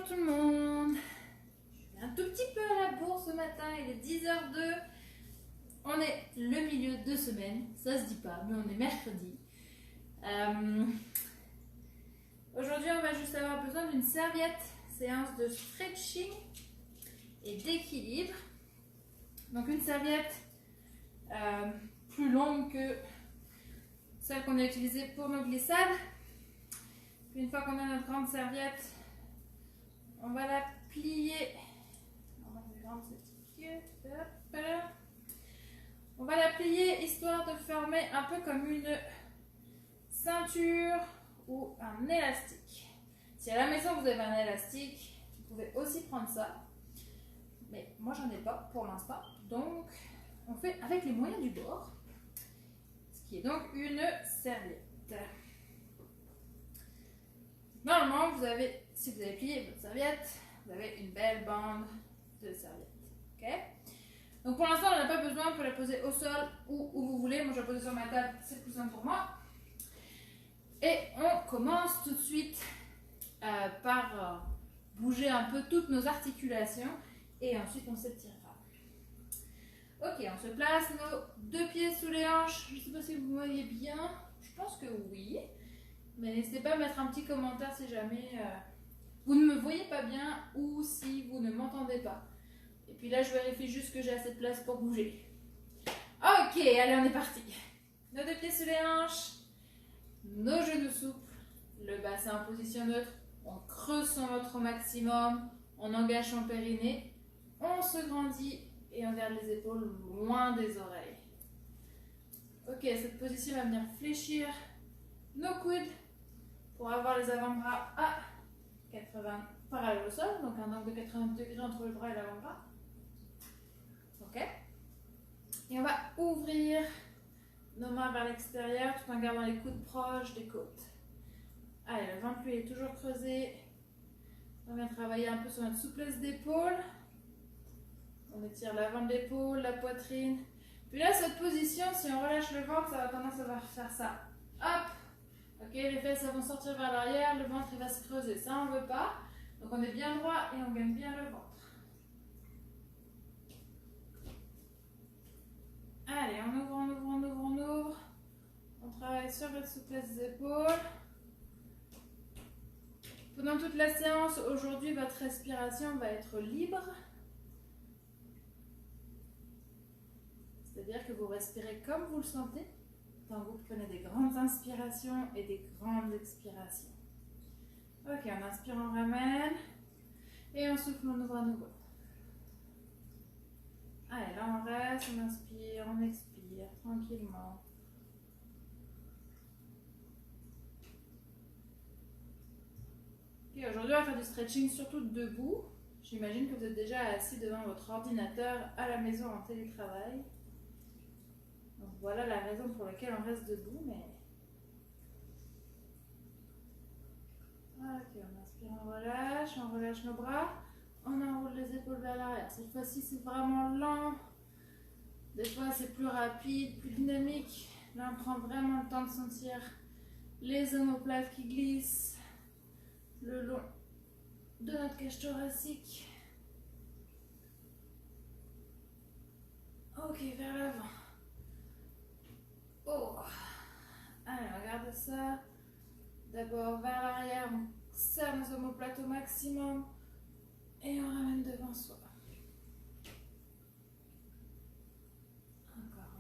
tout le monde. Je suis un tout petit peu à la bourre ce matin, il est 10h02. On est le milieu de semaine, ça se dit pas, mais on est mercredi. Aujourd'hui, on va juste avoir besoin d'une serviette, séance de stretching et d'équilibre. Donc une serviette plus longue que celle qu'on a utilisée pour nos glissades. Puis une fois qu'on a notre grande serviette, on va la plier. On va la plier histoire de former un peu comme une ceinture ou un élastique. Si à la maison vous avez un élastique, vous pouvez aussi prendre ça. Mais moi j'en ai pas pour l'instant. Donc on fait avec les moyens du bord. Ce qui est donc une serviette. Normalement, si vous avez plié votre serviette, vous avez une belle bande de serviette. Okay? Donc pour l'instant, on n'a pas besoin, on peut la poser au sol ou où vous voulez. Moi, je vais la poser sur ma table, c'est plus simple pour moi. Et on commence tout de suite par bouger un peu toutes nos articulations et ensuite on s'étirera. Ok, on se place nos deux pieds sous les hanches. Je ne sais pas si vous voyez bien, je pense que oui. Mais n'hésitez pas à mettre un petit commentaire si jamais vous ne me voyez pas bien ou si vous ne m'entendez pas. Et puis là, je vérifie juste que j'ai assez de place pour bouger. Ok, allez, on est parti. Nos deux pieds sous les hanches, nos genoux souples, le bassin en position neutre. On creuse son ventre au maximum, on engage son périnée, on se grandit et on garde les épaules loin des oreilles. Ok, cette position va venir fléchir nos coudes pour avoir les avant-bras à 80 parallèles au sol, donc un angle de 80 degrés entre le bras et l'avant-bras. Ok. Et on va ouvrir nos mains vers l'extérieur tout en gardant les coudes proches des côtes. Allez, le ventre lui est toujours creusé. On vient travailler un peu sur notre souplesse d'épaule. On étire l'avant de l'épaule, la poitrine. Puis là, cette position, si on relâche le ventre, ça va tendance à faire ça. Hop! Ok, les fesses vont sortir vers l'arrière, le ventre il va se creuser. Ça, on ne veut pas. Donc on est bien droit et on gagne bien le ventre. Allez, on ouvre, on ouvre, on ouvre, on ouvre. On travaille sur votre souplesse des épaules. Pendant toute la séance, aujourd'hui, votre respiration va être libre. C'est-à-dire que vous respirez comme vous le sentez. Quand vous prenez des grandes inspirations et des grandes expirations. Ok, on inspire, on ramène. Et on souffle, on ouvre à nouveau. Allez, là on reste, on inspire, on expire tranquillement. Ok, aujourd'hui on va faire du stretching surtout debout. J'imagine que vous êtes déjà assis devant votre ordinateur à la maison en télétravail. Donc voilà la raison pour laquelle on reste debout, mais... Ok, on inspire, on relâche nos bras, on enroule les épaules vers l'arrière. Cette fois-ci, c'est vraiment lent. Des fois, c'est plus rapide, plus dynamique. Là, on prend vraiment le temps de sentir les omoplates qui glissent le long de notre cage thoracique. Ok, vers l'avant. Oh. Allez, on regarde ça. D'abord vers l'arrière, on serre nos omoplates au maximum et on ramène devant soi.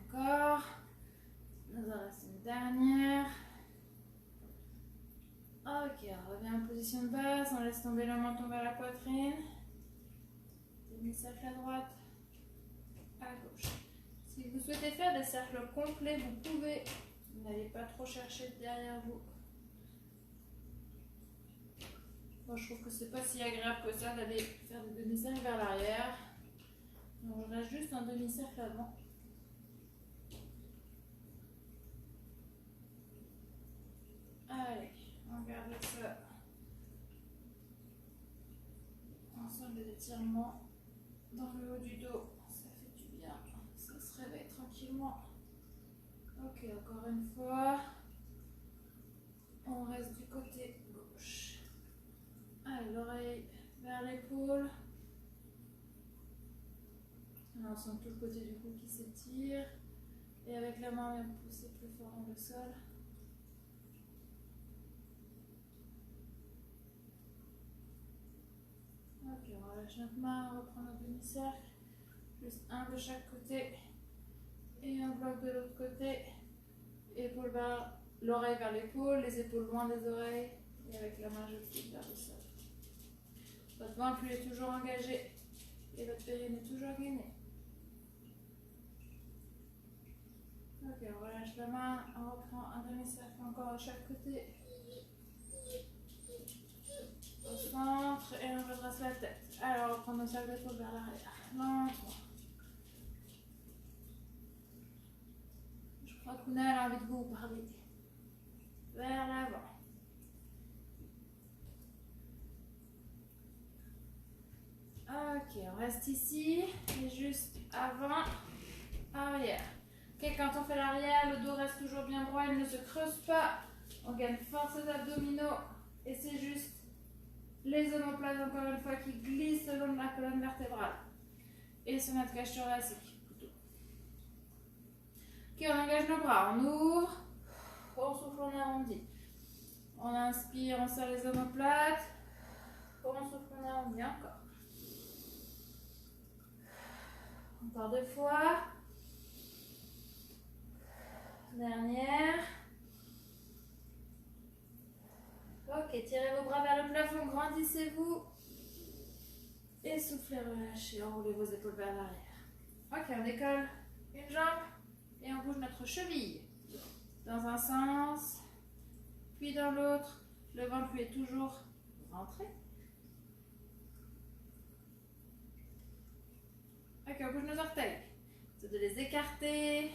Encore. Nous en reste une dernière. Ok, on revient en position de base, on laisse tomber le menton vers la poitrine. Demi-cercle à droite, à gauche. Si vous souhaitez faire des cercles complets, vous pouvez. N'allez pas trop chercher derrière vous. Moi, je trouve que c'est pas si agréable que ça d'aller faire des demi-cercles vers l'arrière. Donc, je reste juste un demi-cercle avant. Allez, on garde ça. Ensemble des étirements dans le haut du dos. Ça fait du bien. Ça se réveille tranquillement. Ok, encore une fois. On reste du côté gauche. Allez, l'oreille vers l'épaule. On sent tout le côté du cou qui s'étire. Et avec la main, on vient pousser plus fort dans le sol. Ok, on relâche notre main, on reprend notre demi-cercle. Juste un de chaque côté. Et un bloc de l'autre côté. Épaule vers l'oreille vers l'épaule, les épaules loin des oreilles. Et avec la main, je plie vers le sol. Votre ventre lui est toujours engagé. Et votre périnée est toujours gainé. Ok, on relâche la main, on reprend un demi-cercle encore à chaque côté. Au centre et on redresse la tête. Alors, on prend nos cercles d'épaule vers l'arrière. Lentement. Je crois que Kuna a envie de vous parler. Vers l'avant. Ok, on reste ici. Et juste avant, arrière. Ok, quand on fait l'arrière, le dos reste toujours bien droit, il ne se creuse pas. On gagne force aux abdominaux. Et c'est juste les omoplates, encore une fois, qui glissent le long de la colonne vertébrale. Et sur notre cage thoracique, plutôt. Ok, on engage nos bras, on ouvre. On souffle, on arrondit. On inspire, on serre les omoplates. On souffle, on arrondit encore. Encore 2 fois. Dernière. Ok, tirez vos bras vers le plafond, grandissez-vous. Et soufflez, relâchez, enroulez vos épaules vers l'arrière. Ok, on décolle une jambe et on bouge notre cheville. Dans un sens, puis dans l'autre. Le ventre lui est toujours rentré. Ok, on bouge nos orteils. C'est de les écarter.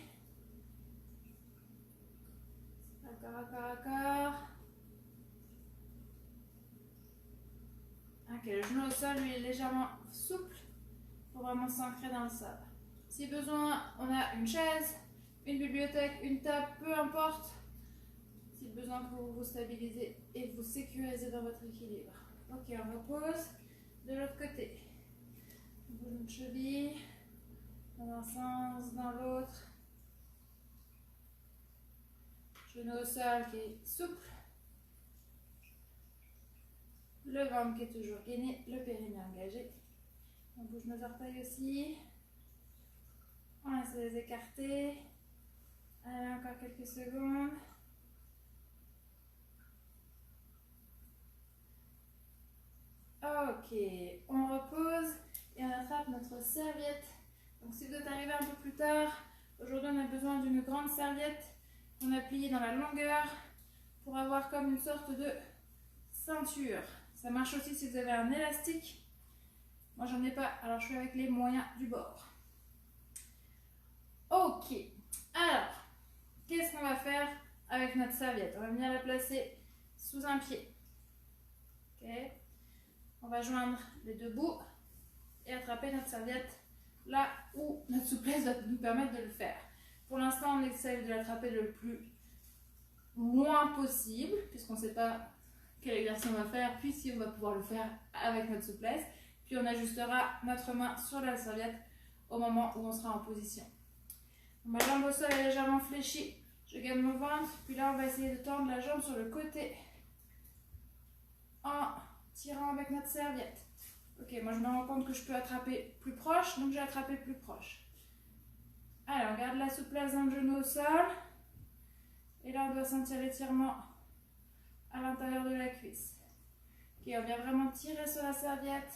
Encore. Ok, le genou au sol, lui, est légèrement souple pour vraiment s'ancrer dans le sol. Si besoin, on a une chaise, une bibliothèque, une table, peu importe. Si besoin pour vous stabiliser et vous sécuriser dans votre équilibre. Ok, on repose. De l'autre côté. On bouge notre cheville. Dans un sens, dans l'autre. Genou au sol qui est souple. Le ventre qui est toujours gainé, le périnée engagé. On bouge nos orteils aussi. On laisse les écarter. Allez, encore quelques secondes. Ok, on repose et on attrape notre serviette. Donc si vous êtes arrivé un peu plus tard, aujourd'hui on a besoin d'une grande serviette qu'on a pliée dans la longueur pour avoir comme une sorte de ceinture. Ça marche aussi si vous avez un élastique. Moi j'en ai pas, alors je suis avec les moyens du bord. Ok, alors, qu'est-ce qu'on va faire avec notre serviette? On va venir la placer sous un pied. Ok, on va joindre les deux bouts et attraper notre serviette là où notre souplesse va nous permettre de le faire. Pour l'instant, on essaie de l'attraper le plus loin possible, puisqu'on ne sait pas quel exercice on va faire, puis si on va pouvoir le faire avec notre souplesse. Puis on ajustera notre main sur la serviette au moment où on sera en position. Ma jambe au sol est légèrement fléchie, je gagne mon ventre, puis là on va essayer de tendre la jambe sur le côté en tirant avec notre serviette. Ok, moi je me rends compte que je peux attraper plus proche, donc j'ai attrapé plus proche. Alors, on garde la souplesse dans le genou au sol. Et là, on doit sentir l'étirement à l'intérieur de la cuisse. Ok, on vient vraiment tirer sur la serviette,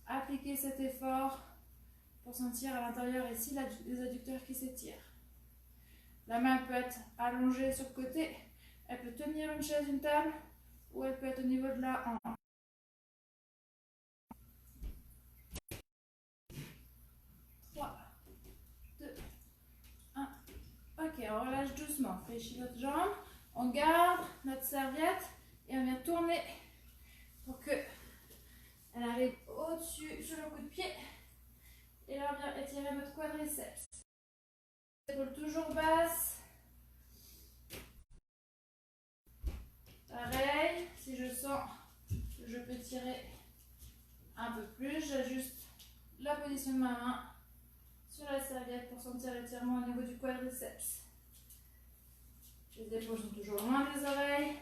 appliquer cet effort pour sentir à l'intérieur ici les adducteurs qui s'étirent. La main peut être allongée sur le côté, elle peut tenir une chaise, une table, ou elle peut être au niveau de la hanche. 3, 2, 1. Ok, on relâche doucement, fléchit notre jambe, on garde notre serviette et on vient tourner pour que elle arrive au-dessus sur le coup de pied. Et là, on vient étirer notre quadriceps. Épaule toujours basse. Pareil, si je sens que je peux tirer Un peu plus, j'ajuste la position de ma main sur la serviette pour sentir l'étirement au niveau du quadriceps. Les épaules sont toujours loin des oreilles,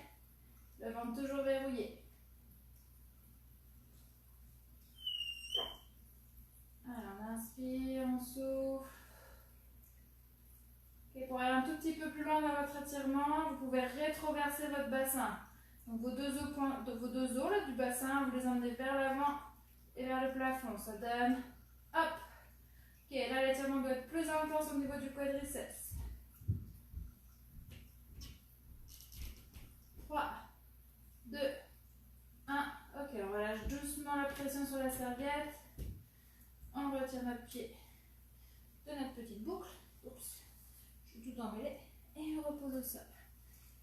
le ventre toujours verrouillé. Alors on inspire, on souffle. Okay, pour aller un tout petit peu plus loin dans votre étirement, vous pouvez rétroverser votre bassin. Donc vos deux os là, du bassin, vous les emmenez vers l'avant et vers le plafond. Ça donne, hop. Ok, là l'étirement doit être plus intense au niveau du quadriceps. 3, 2, 1. Ok, on relâche doucement la pression sur la serviette. On retire notre pied de notre petite boucle. Oups, je suis tout emmêlée. Et on repose au sol.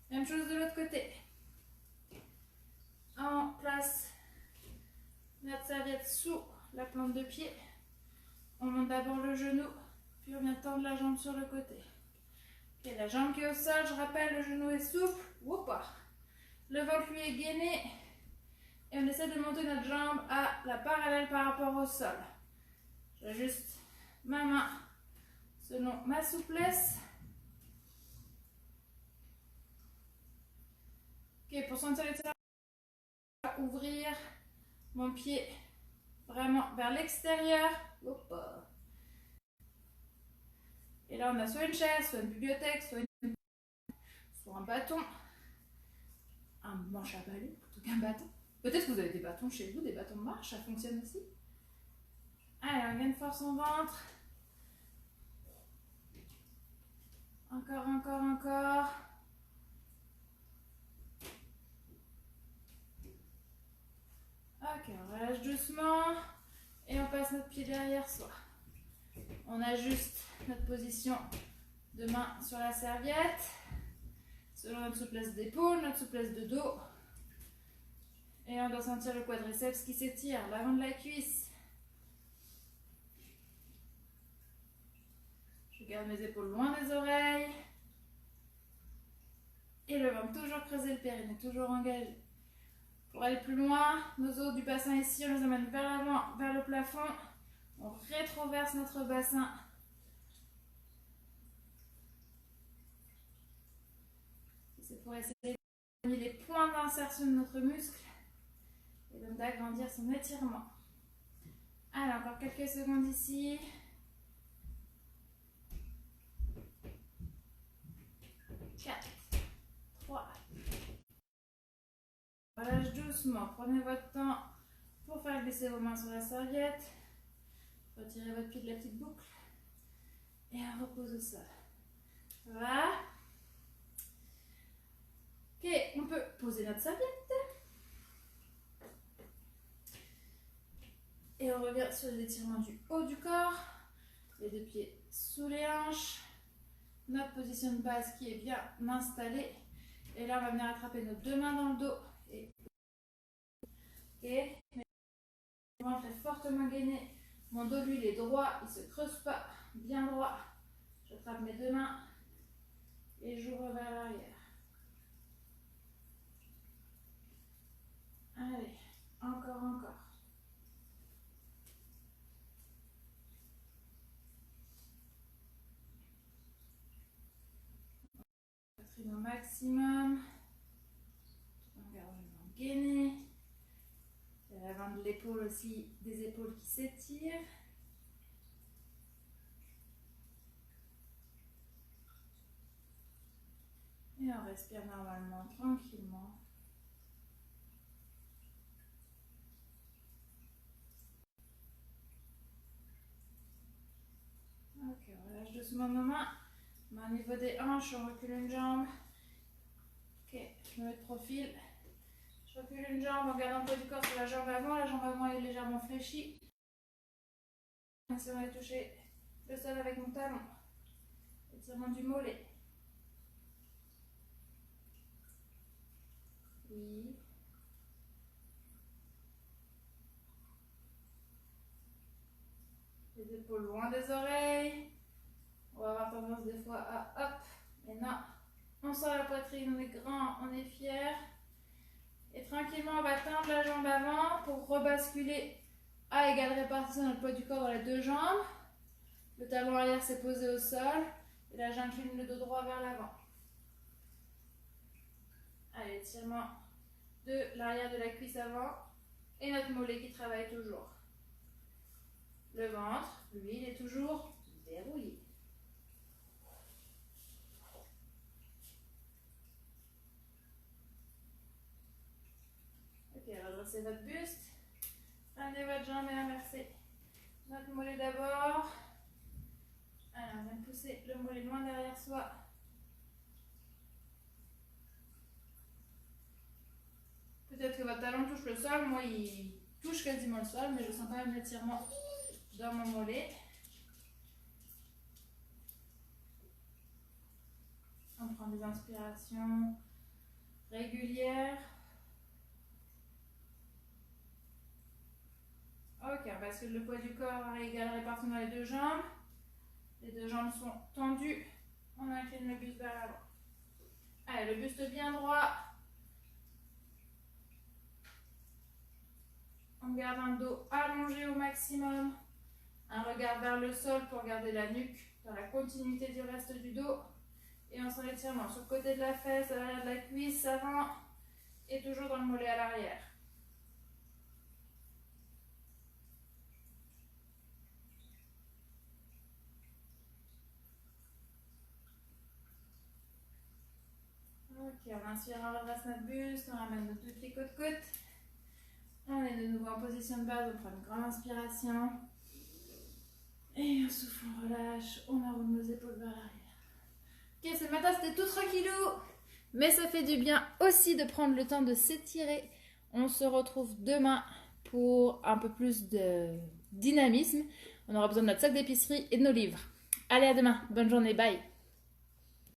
Même chose de l'autre côté. On place notre serviette sous la plante de pied. On monte d'abord le genou, puis on vient tendre la jambe sur le côté. Ok, la jambe qui est au sol, je rappelle, le genou est souple. Woupa. Le ventre lui est gainé. Et on essaie de monter notre jambe à la parallèle par rapport au sol. J'ajuste ma main selon ma souplesse. Ok, pour sentir l'étirement, je vais ouvrir mon pied vraiment vers l'extérieur. Et là, on a soit une chaise, soit une bibliothèque, soit un bâton, un manche à balai plutôt qu'un bâton. Peut-être que vous avez des bâtons chez vous, des bâtons de marche, ça fonctionne aussi. Allez, on gagne force en ventre. Encore, encore, encore. Ok, on relâche doucement et on passe notre pied derrière soi. On ajuste notre position de main sur la serviette, selon notre souplesse d'épaule, notre souplesse de dos. Et on doit sentir le quadriceps qui s'étire, l'avant de la cuisse. Je garde mes épaules loin des oreilles. Et le ventre toujours creuser, le périnée toujours engagé. Pour aller plus loin, nos os du bassin ici, on les amène vers l'avant, vers le plafond. On rétroverse notre bassin. C'est pour essayer d'éloigner les points d'insertion de notre muscle et donc d'agrandir son étirement. Allez, encore quelques secondes ici. 4, 3. Relâche doucement. Prenez votre temps pour faire glisser vos mains sur la serviette. Retirez votre pied de la petite boucle. Et on repose au sol. Voilà. Ok, on peut poser notre serviette. Et on revient sur l'étirement du haut du corps. Les deux pieds sous les hanches. Notre position de base qui est bien installée. Et là, on va venir attraper nos deux mains dans le dos. Et le ventre est fortement gainé. Mon dos, lui, il est droit. Il ne se creuse pas. Bien droit. J'attrape mes deux mains. Et j'ouvre vers l'arrière. Allez, encore, encore. Poitrine au maximum. On garde le ventre gainé. Il y a l'avant de l'épaule aussi, des épaules qui s'étirent. Et on respire normalement, tranquillement. Ok, on relâche doucement nos mains. Main au niveau des hanches, on recule une jambe. Ok, je me mets de profil. Je recule une jambe en gardant le poids du corps sur la jambe avant est légèrement fléchie. Si on va toucher le sol avec mon talon. Étirement du mollet. Oui. Les épaules loin des oreilles. On va avoir tendance des fois à hop. Mais non. On sort la poitrine, on est grand, on est fier. Et tranquillement, on va tendre la jambe avant pour rebasculer à égale répartition de notre poids du corps dans les deux jambes. Le talon arrière s'est posé au sol. Et là, j'incline le dos droit vers l'avant. Allez, étirement de l'arrière de la cuisse avant. Et notre mollet qui travaille toujours. Le ventre, lui, il est toujours verrouillé. Ok, redressez votre buste. Ramenez votre jambe et inversez. Notre mollet d'abord. Alors, on vient pousser le mollet loin derrière soi. Peut-être que votre talon touche le sol. Moi, il touche quasiment le sol, mais je sens quand même l'étirement dans mon mollet. On prend des inspirations régulières. Ok, on bascule le poids du corps à égale répartition dans les deux jambes. Les deux jambes sont tendues. On incline le buste vers l'avant. Allez, le buste bien droit. On garde un dos allongé au maximum. Un regard vers le sol pour garder la nuque dans la continuité du reste du dos. Et on sent l'étirement sur le côté de la fesse, à l'arrière de la cuisse, avant. Et toujours dans le mollet à l'arrière. Ok, on inspire, on redresse notre buste, on ramène nos deux pieds côte-côte. On est de nouveau en position de base, on prend une grande inspiration. Et on souffle, on relâche, on enroule nos épaules vers l'arrière. Ok, ce matin c'était tout tranquillou. Mais ça fait du bien aussi de prendre le temps de s'étirer. On se retrouve demain pour un peu plus de dynamisme. On aura besoin de notre sac d'épicerie et de nos livres. Allez, à demain. Bonne journée. Bye.